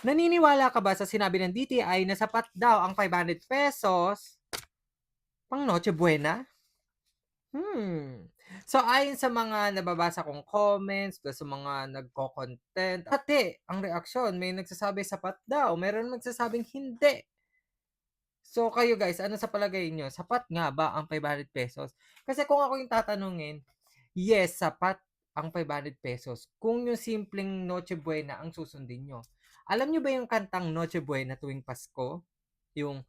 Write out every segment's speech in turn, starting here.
Naniniwala ka ba sa sinabi ng DTI na sapat daw ang ₱500 pang Noche Buena? So, ayon sa mga nababasa kong comments, plus sa mga nagko-content, hati ang reaksyon. May nagsasabi sapat daw, meron nagsasabing hindi. So, kayo guys, ano sa palagay niyo, sapat nga ba ang ₱500? Kasi kung ako yung tatanungin, yes, sapat ang ₱500 kung yung simpleng Noche Buena ang susundin niyo. Alam niyo ba yung kantang Noche Buena tuwing Pasko? Yung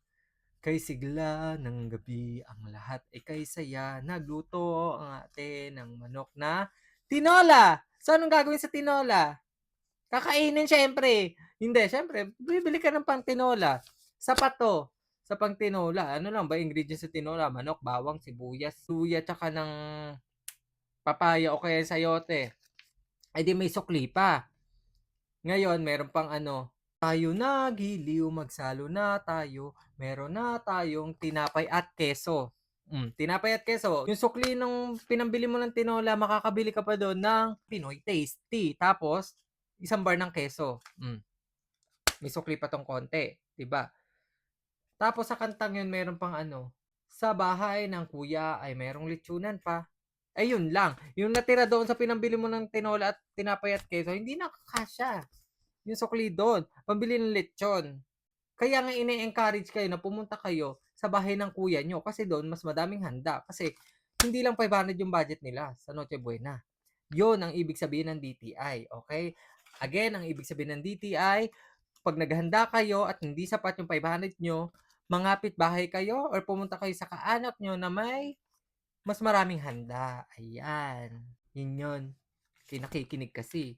kay sigla ng gabi ang lahat ay kay saya, nagluto ang ate ng manok na tinola. So, anong gagawin sa tinola? Kakainin siyempre. Hindi, siyempre bibili ka ng pang-tinola. Sapat 'to sa pang-tinola. Ano lang ba ingredients sa tinola, manok, bawang, sibuyas, luya, tsaka ng papaya o kaya sayote. Eh, di may sukli pa. Ngayon meron pang ano, tayo na giliw, magsalo na tayo, meron na tayong tinapay at keso. Tinapay at keso. Yung sukli ng pinambili mo ng tinola, makakabili ka pa dun ng Pinoy Tasty. Tapos, isang bar ng keso. May sukli pa 'tong konti, 'di ba? Tapos sa kantang yun meron pang ano, sa bahay ng kuya ay merong lechonan pa. Ayun lang, yung natira doon sa pinambili mo ng tinola at tinapay at keso, hindi na kakasya yung sukli do'n, pambili ng lechon. Kaya nga ine-encourage kayo na pumunta kayo sa bahay ng kuya niyo kasi do'n mas madaming handa. Kasi hindi lang 500 yung budget nila sa Noche Buena. 'Yun ang ibig sabihin ng DTI, okay? Again, ang ibig sabihin ng DTI, 'pag naghanda kayo at hindi sapat yung 500 niyo, mangapit bahay kayo or pumunta kayo sa kaanak niyo na may mas maraming handa, ayan. 'Yun 'yun, nakikinig kasi.